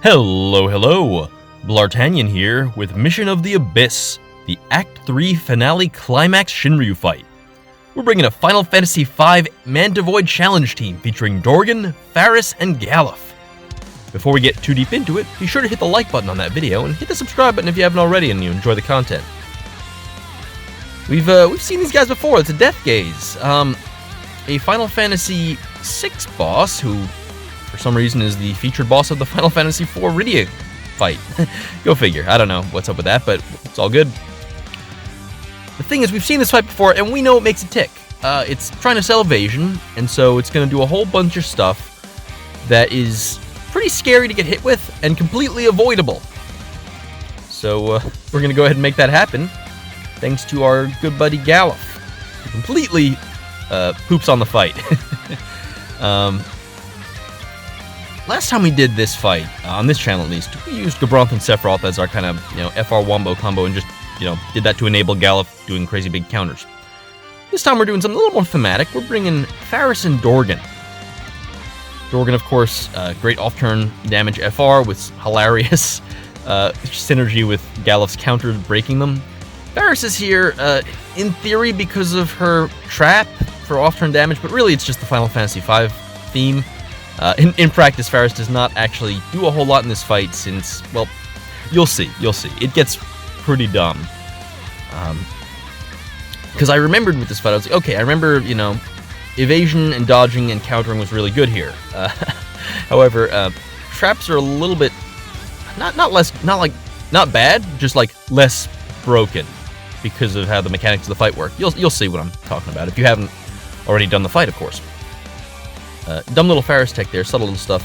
Hello, Bl'Artagnan here with Mission of the Abyss, the Act 3 finale Climax Shinryu fight. We're bringing a Final Fantasy V Man to Void challenge team featuring Dorgan, Faris, and Galuf. Before we get too deep into it, be sure to hit the like button on that video and hit the subscribe button if you haven't already and you enjoy the content. We've seen these guys before. It's a Death Gaze, a Final Fantasy VI boss who, for some reason, is the featured boss of the Final Fantasy IV Rydia fight. Go figure. I don't know what's up with that, but it's all good. The thing is, we've seen this fight before, and we know it makes it tick. It's trying to sell evasion, and so it's going to do a whole bunch of stuff that is pretty scary to get hit with and completely avoidable. So we're going to go ahead and make that happen, thanks to our good buddy Galuf, who completely poops on the fight. Last time we did this fight, on this channel at least, we used Gabranth and Sephiroth as our kind of, FR Wombo combo and just, did that to enable Galuf doing crazy big counters. This time we're doing something a little more thematic. We're bringing Faris and Dorgan. Dorgan, of course, great off-turn damage FR with hilarious synergy with Galuf's counters breaking them. Faris is here, in theory, because of her trap for off-turn damage, but really it's just the Final Fantasy V theme. In practice, Faris does not actually do a whole lot in this fight since, well, you'll see. It gets pretty dumb. Because I remembered with this fight, I was like, okay, I remember, evasion and dodging and countering was really good here. However, traps are a little bit, not bad, just like less broken because of how the mechanics of the fight work. You'll see what I'm talking about if you haven't already done the fight, of course. Dumb little Faris tech there, subtle little stuff.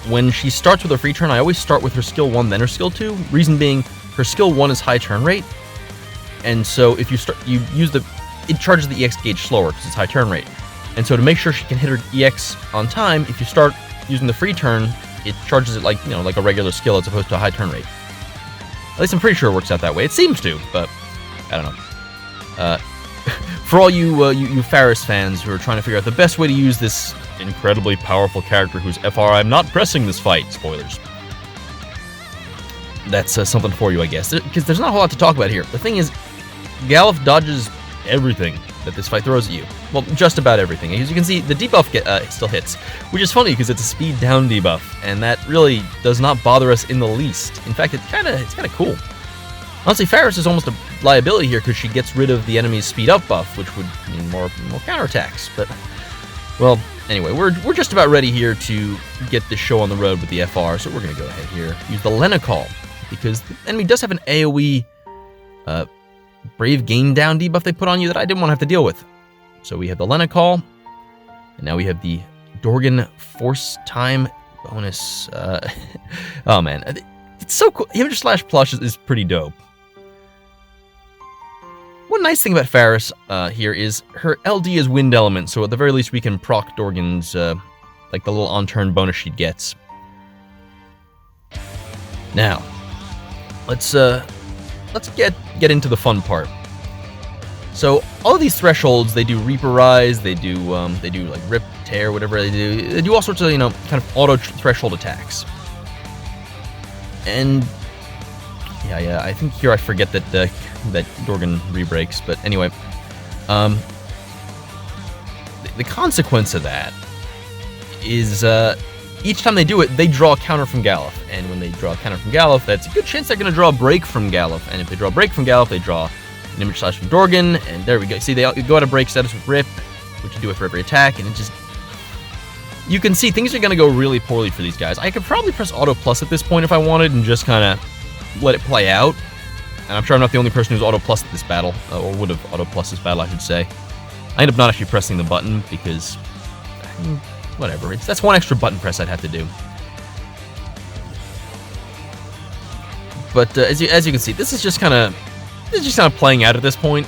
When she starts with her free turn, I always start with her skill 1, then her skill 2. Reason being, her skill 1 is high turn rate, and so if it charges the EX gauge slower because it's high turn rate. And so to make sure she can hit her EX on time, if you start using the free turn, it charges it like a regular skill as opposed to a high turn rate. At least I'm pretty sure it works out that way. It seems to, but I don't know. For all you Faris fans who are trying to figure out the best way to use this incredibly powerful character whose FR I'm not pressing this fight, spoilers. That's something for you, I guess, because there's not a whole lot to talk about here. The thing is, Galuf dodges everything that this fight throws at you. Well, just about everything. As you can see, the debuff still hits, which is funny because it's a speed down debuff, and that really does not bother us in the least. In fact, it's kind of cool. Honestly, Faris is almost a liability here because she gets rid of the enemy's speed up buff, which would mean more counterattacks. But, well, anyway, we're just about ready here to get this show on the road with the FR, so we're going to go ahead here, use the Lena Call, because the enemy does have an AoE Brave Gain Down debuff they put on you that I didn't want to have to deal with. So we have the Lena Call, and now we have the Dorgan Force Time bonus. Oh man, it's so cool. Image Slash Plush is pretty dope. One nice thing about Faris here is her LD is Wind Element, so at the very least we can proc Dorgan's, like the little on-turn bonus she gets. Now, let's get into the fun part. So all of these thresholds, they do Reaperize, they do like Rip, Tear, whatever they do. They do all sorts of kind of auto threshold attacks. And yeah, I think here I forget that that Dorgan re-breaks, but anyway, the consequence of that is each time they do it, they draw a counter from Galuf, and when they draw a counter from Galuf, that's a good chance they're going to draw a break from Galuf, and if they draw a break from Galuf, they draw an Image Slash from Dorgan, and there we go. See, they go out of break status with Rip, which you do it for every attack, and it just... You can see things are going to go really poorly for these guys. I could probably press Auto Plus at this point if I wanted, and just kind of let it play out, and I'm sure I'm not the only person who's Auto Plus at this battle, or would have Auto Plus this battle, I should say. I end up not actually pressing the button, because... whatever, that's one extra button press I'd have to do. But as you can see, this is just kind of playing out at this point.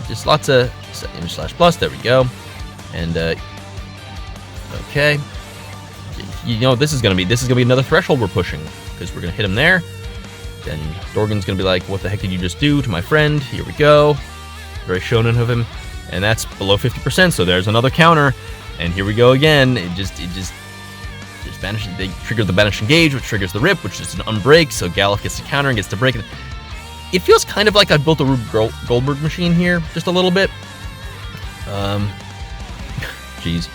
Just lots of Image Slash Plus. There we go. And okay, this is gonna be another threshold we're pushing because we're gonna hit him there. Then Dorgan's gonna be like, "What the heck did you just do to my friend?" Here we go. Very shonen of him. And that's below 50%, so there's another counter. And here we go again. They trigger the Banish Engage, which triggers the Rip, which is an Unbreak, so Galuf gets to counter and gets to break it. It feels kind of like I built a Rube Goldberg machine here, just a little bit. Jeez.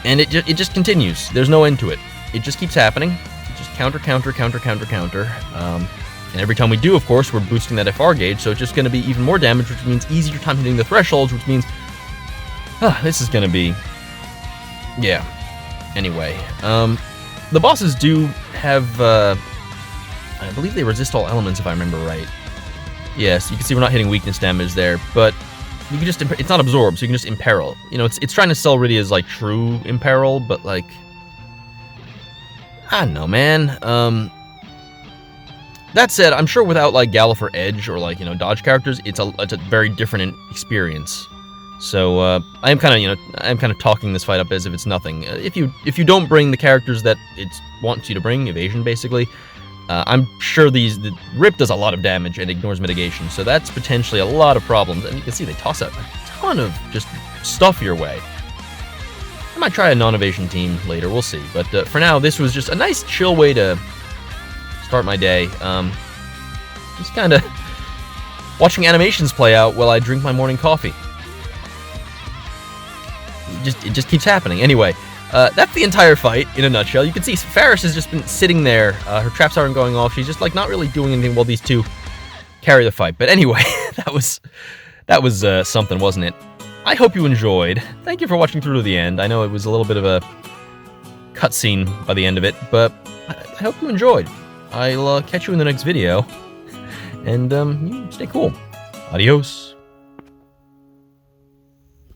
And it just continues. There's no end to it. It just keeps happening. It just counter. And every time we do, of course, we're boosting that FR gauge, so it's just going to be even more damage, which means easier time hitting the thresholds, which means... this is going to be... Yeah. Anyway. The bosses do have... I believe they resist all elements, if I remember right. Yes, you can see we're not hitting weakness damage there, but you can just... It's not absorb, so you can just imperil. You know, it's trying to sell Rydia as, like, true imperil, but, like... I don't know, man. That said, I'm sure without, like, Galuf or Edge or, like, you know, dodge characters, it's a very different experience. So, I am kind of talking this fight up as if it's nothing. If you don't bring the characters that it wants you to bring, evasion, basically, I'm sure the Rip does a lot of damage and ignores mitigation, so that's potentially a lot of problems. And you can see they toss out a ton of just stuff your way. I might try a non-evasion team later, we'll see. But for now, this was just a nice, chill way to start my day. Just kind of watching animations play out while I drink my morning coffee. It just keeps happening. Anyway, that's the entire fight in a nutshell. You can see Faris has just been sitting there. Her traps aren't going off. She's just like not really doing anything while these two carry the fight. But anyway, that was something, wasn't it? I hope you enjoyed. Thank you for watching through to the end. I know it was a little bit of a cutscene by the end of it, but I hope you enjoyed. I'll catch you in the next video, and you stay cool. Adios.